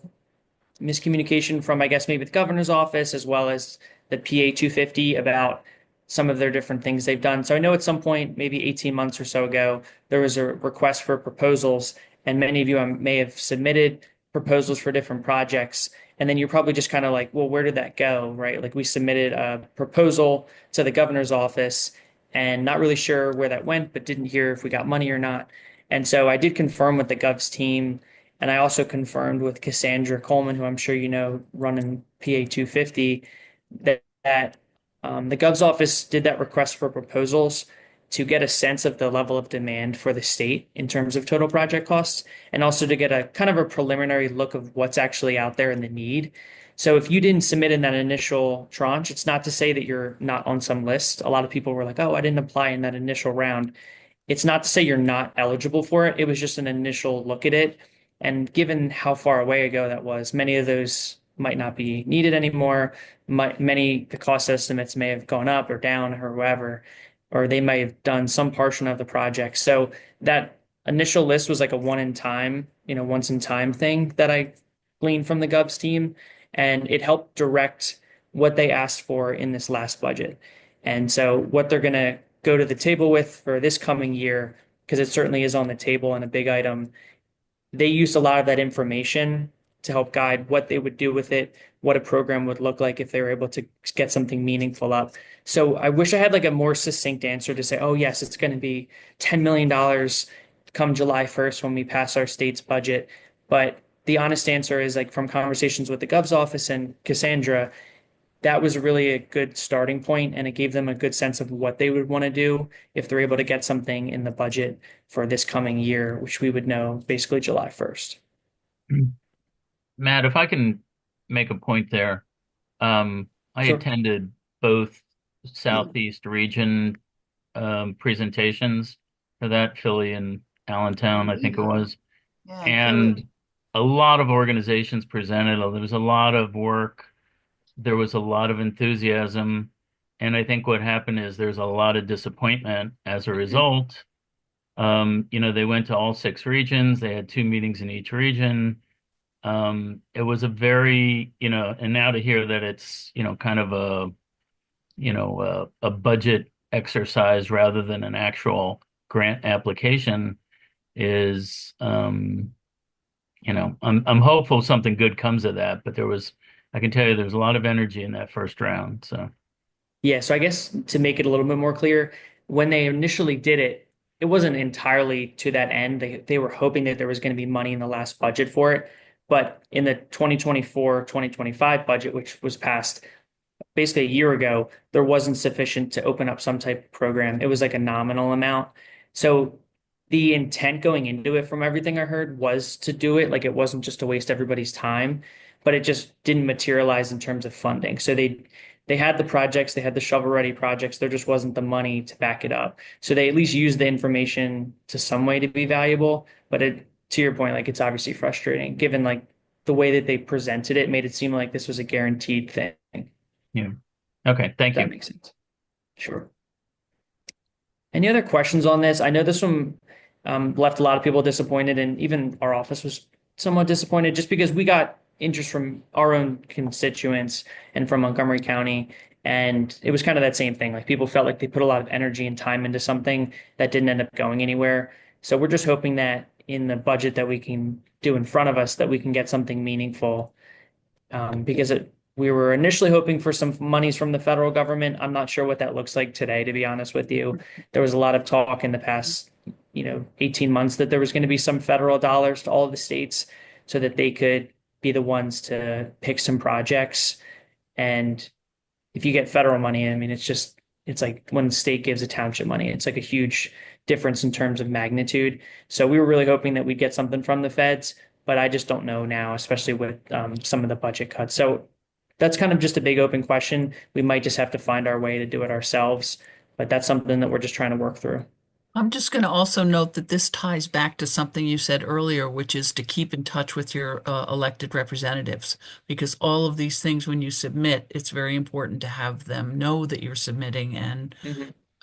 miscommunication from, I guess, maybe the governor's office as well as the PA 250 about some of their different things they've done. So I know at some point, maybe 18 months or so ago, there was a request for proposals, and many of you may have submitted proposals for different projects. And then you're probably just kind of like, well, where did that go, right? Like we submitted a proposal to the governor's office and not really sure where that went, but didn't hear if we got money or not. And so I did confirm with the Gov's team, and I also confirmed with Cassandra Coleman, who I'm sure you know, running PA 250, that the Gov's office did that request for proposals to get a sense of the level of demand for the state in terms of total project costs, and also to get a kind of a preliminary look of what's actually out there in the need. So if you didn't submit in that initial tranche, it's not to say that you're not on some list. A lot of people were like, oh, I didn't apply in that initial round. It's not to say you're not eligible for it. It was just an initial look at it. And given how far away ago that was, many of those might not be needed anymore. The cost estimates may have gone up or down or whatever, or they may have done some portion of the project. So that initial list was like a once in time thing that I gleaned from the Gov's team, and it helped direct what they asked for in this last budget. And so what they're going to go to the table with for this coming year, because it certainly is on the table and a big item, they used a lot of that information to help guide what they would do with it, what a program would look like if they were able to get something meaningful up. So I wish I had like a more succinct answer to say, oh yes, it's going to be $10 million come July 1st when we pass our state's budget. But the honest answer is, like, from conversations with the Gov's office and Cassandra, that was really a good starting point, and it gave them a good sense of what they would want to do if they're able to get something in the budget for this coming year, which we would know basically July 1st. Matt, if I can make a point there, I Sure. attended both Southeast region presentations for that, Philly and Allentown, I think it was. Yeah, And a lot of organizations presented. There was a lot of work. There was a lot of enthusiasm. And I think what happened is there's a lot of disappointment as a result. They went to all 6 regions. They had 2 meetings in each region. It was a very, and now to hear that it's, kind of a budget exercise rather than an actual grant application is, I'm hopeful something good comes of that, but I can tell you there was a lot of energy in that first round. So Yeah, so I guess to make it a little bit more clear, when they initially did it, it wasn't entirely to that end. They were hoping that there was going to be money in the last budget for it. But in the 2024-2025 budget, which was passed basically a year ago, there wasn't sufficient to open up some type of program. It was like a nominal amount. So the intent going into it, from everything I heard, was to do it. Like, it wasn't just to waste everybody's time, but it just didn't materialize in terms of funding. So they had the projects, they had the shovel-ready projects. There just wasn't the money to back it up. So they at least used the information to some way to be valuable. But to your point, like, it's obviously frustrating given like the way that they presented it made it seem like this was a guaranteed thing. yeah. Okay, thank you. That makes sense. Sure. Any other questions on this? I know this one left a lot of people disappointed, and even our office was somewhat disappointed just because we got interest from our own constituents and from Montgomery County. And it was kind of that same thing. Like, people felt like they put a lot of energy and time into something that didn't end up going anywhere. So we're just hoping that in the budget that we can do in front of us, that we can get something meaningful. Because we were initially hoping for some monies from the federal government. I'm not sure what that looks like today, to be honest with you. There was a lot of talk in the past, 18 months that there was going to be some federal dollars to all of the states so that they could be the ones to pick some projects. And if you get federal money, I mean, it's like when the state gives a township money, it's like a huge difference in terms of magnitude. So we were really hoping that we'd get something from the feds, but I just don't know now, especially with some of the budget cuts. So that's kind of just a big open question. We might just have to find our way to do it ourselves, but that's something that we're just trying to work through. I'm just going to also note that this ties back to something you said earlier, which is to keep in touch with your elected representatives, because all of these things, when you submit, it's very important to have them know that you're submitting, and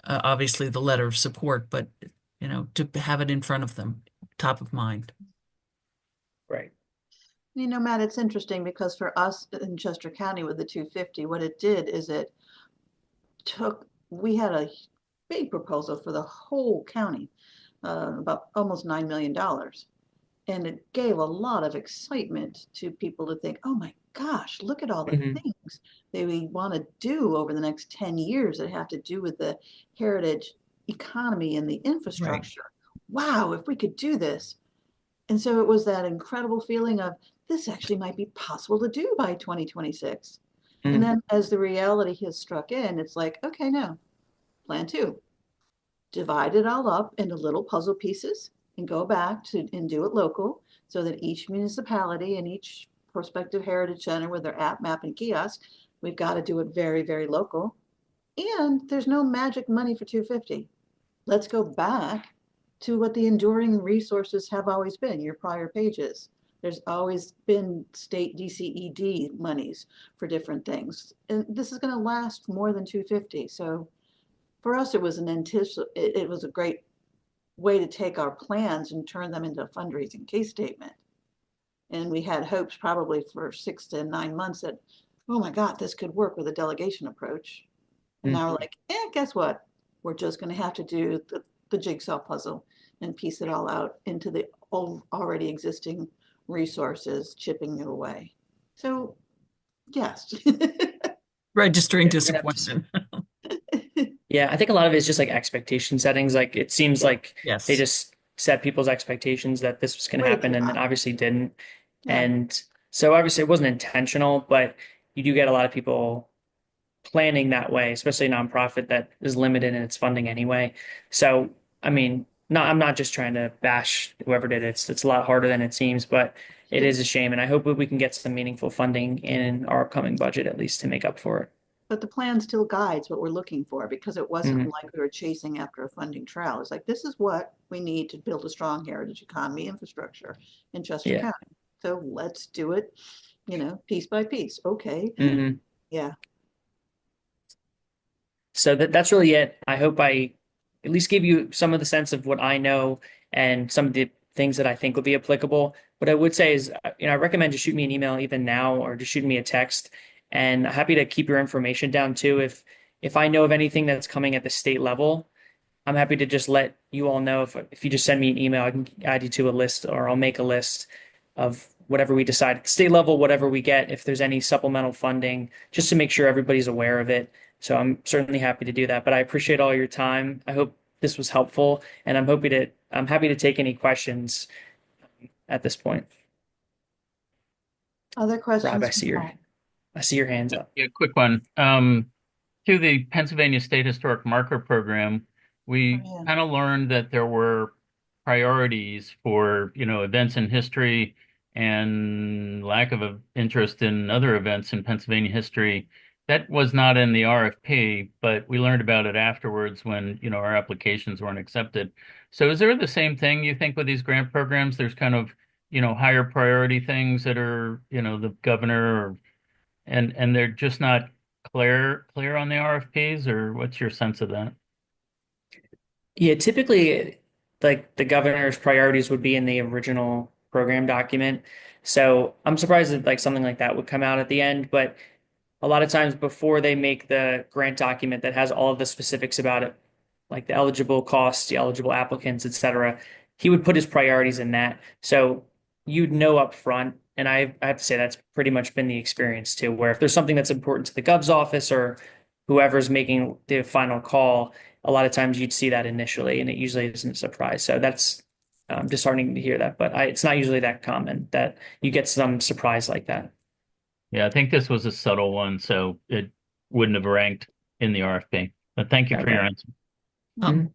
obviously the letter of support, but to have it in front of them, top of mind. Right. Matt, it's interesting because for us in Chester County with the 250, what it did is we had a big proposal for the whole county, about almost $9 million. And it gave a lot of excitement to people to think, oh my gosh, look at all the things that we want to do over the next 10 years that have to do with the heritage economy and the infrastructure. Right. Wow, if we could do this. And so it was that incredible feeling of this actually might be possible to do by 2026. And then as the reality has struck in, it's like, okay, no. Plan 2, divide it all up into little puzzle pieces and go back and do it local so that each municipality and each prospective heritage center with their app, map, and kiosk, we've got to do it very, very local. And there's no magic money for 250. Let's go back to what the enduring resources have always been, your prior pages. There's always been state DCED monies for different things. And this is going to last more than 250. So for us, it was it was a great way to take our plans and turn them into a fundraising case statement. And we had hopes probably for 6 to 9 months that, oh my God, this could work with a delegation approach. And now we're like, guess what? We're just going to have to do the jigsaw puzzle and piece it all out into the already existing resources, chipping it away. So, yes. Registering disappointment. Yeah, I think a lot of it is just like expectation settings. Like, it seems like they just set people's expectations that this was going to happen, and it obviously didn't. Yeah. And so obviously it wasn't intentional, but you do get a lot of people planning that way, especially a nonprofit that is limited in its funding anyway. So, I mean, I'm not just trying to bash whoever did it. It's a lot harder than it seems, but it is a shame. And I hope that we can get some meaningful funding in our upcoming budget, at least, to make up for it. But the plan still guides what we're looking for, because it wasn't like we were chasing after a funding trail. It's like, this is what we need to build a strong heritage economy infrastructure in Chester County. So let's do it, piece by piece. Okay. Yeah. So that's really it. I hope I at least give you some of the sense of what I know and some of the things that I think would be applicable. What I would say is, I recommend just shoot me an email even now, or just shoot me a text. And happy to keep your information down too. If if I know of anything that's coming at the state level, I'm happy to just let you all know. If you just send me an email, I can add you to a list, or I'll make a list of whatever we decide at state level, whatever we get, if there's any supplemental funding, just to make sure everybody's aware of it. So I'm certainly happy to do that. But I appreciate all your time. I hope this was helpful, and I'm happy to take any questions at this point. Other questions? Rob, I see your hands up. Yeah, quick one. To the Pennsylvania State Historic Marker Program, we kind of learned that there were priorities for, events in history and lack of interest in other events in Pennsylvania history. That was not in the RFP, but we learned about it afterwards when, our applications weren't accepted. So is there the same thing you think with these grant programs? There's kind of, higher priority things that are, the governor and they're just not clear on the RFPs, or what's your sense of that? Yeah, typically, like the governor's priorities would be in the original program document. So I'm surprised that like something like that would come out at the end, but a lot of times before they make the grant document that has all of the specifics about it, like the eligible costs, the eligible applicants, et cetera, he would put his priorities in that. So you'd know up front. And I have to say that's pretty much been the experience too, where if there's something that's important to the Gov's office or whoever's making the final call, a lot of times you'd see that initially, and it usually isn't a surprise. So that's disheartening to hear that, but it's not usually that common that you get some surprise like that. Yeah, I think this was a subtle one, so it wouldn't have ranked in the RFP. But thank you for your answer.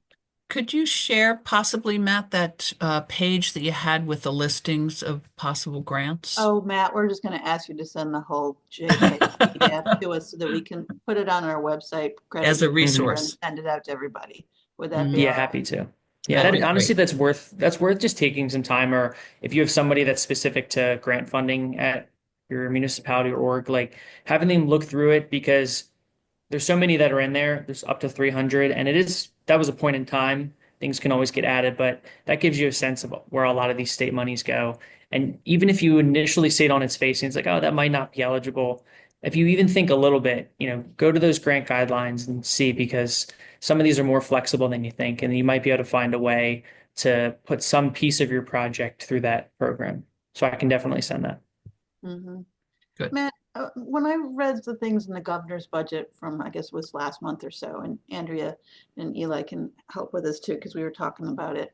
Could you share possibly, Matt, that page that you had with the listings of possible grants? Oh, Matt, we're just going to ask you to send the whole JPEG PDF to us so that we can put it on our website as a resource and send it out to everybody. Would that be Yeah, all right? happy to. Yeah, honestly, that's worth just taking some time, or if you have somebody that's specific to grant funding at your municipality or org, like having them look through it, because there's so many that are in there. There's up to 300, and that was a point in time. Things can always get added, but that gives you a sense of where a lot of these state monies go. And even if you initially see it on its face and it's like, oh, that might not be eligible, if you even think a little bit, go to those grant guidelines and see, because some of these are more flexible than you think, and you might be able to find a way to put some piece of your project through that program. So I can definitely send that. Good. Matt, when I read the things in the governor's budget from, I guess it was last month or so, and Andrea and Eli can help with this too, because we were talking about it.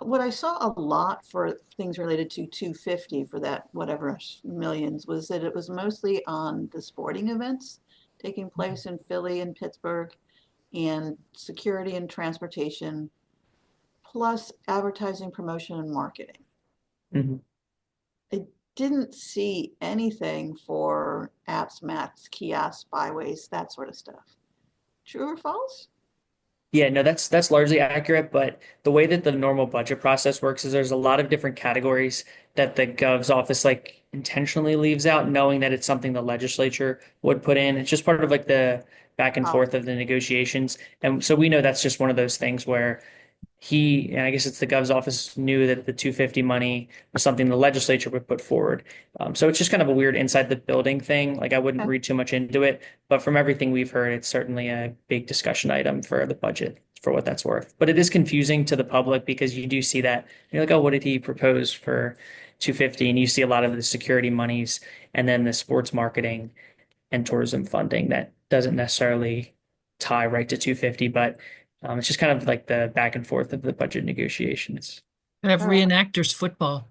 What I saw a lot for things related to 250 for that whatever millions was that it was mostly on the sporting events taking place in Philly and Pittsburgh, and security and transportation, plus advertising, promotion, and marketing. I didn't see anything for apps, maps, kiosks, byways, that sort of stuff. True or false? Yeah, no, that's largely accurate, but the way that the normal budget process works is there's a lot of different categories that the Gov's office like intentionally leaves out, knowing that it's something the legislature would put in. It's just part of like the back and forth of the negotiations. And so we know that's just one of those things where and I guess it's the Gov's office, knew that the 250 money was something the legislature would put forward. So it's just kind of a weird inside the building thing. Like I wouldn't read too much into it, but from everything we've heard, it's certainly a big discussion item for the budget, for what that's worth. But it is confusing to the public, because you do see that you're like, oh, what did he propose for 250? And you see a lot of the security monies and then the sports marketing and tourism funding that doesn't necessarily tie right to 250, but it's just kind of like the back and forth of the budget negotiations. I have reenactors football.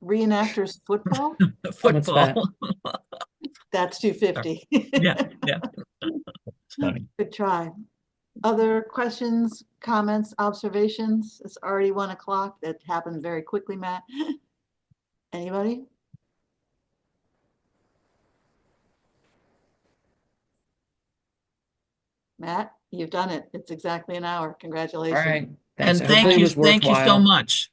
Reenactors football? Football. That's 250. Yeah. Good try. Other questions, comments, observations? It's already 1 o'clock. That happened very quickly, Matt. Anybody? Matt, you've done it. It's exactly an hour. Congratulations. All right. Thanks. And thank you so much.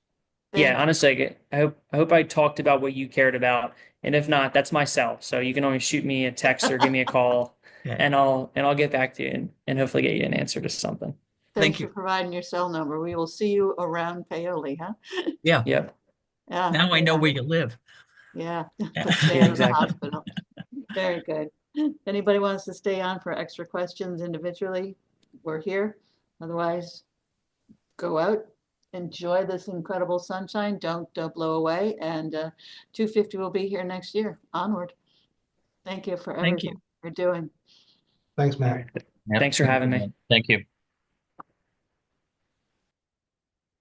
Yeah, honestly, I hope I talked about what you cared about. And if not, that's my cell. So you can always shoot me a text or give me a call, and I'll get back to you and hopefully get you an answer to something. Thanks for providing your cell number. We will see you around Paoli, huh? Yeah. Yep. Yeah. Now I know where you live. Yeah. Exactly. The hospital. Very good. If anybody wants to stay on for extra questions individually, we're here. Otherwise, go out, enjoy this incredible sunshine. Don't blow away. And 250 will be here next year. Onward. Thank you for Thank everything you. you're doing. Thanks, Matt. Thanks for having me. Thank you.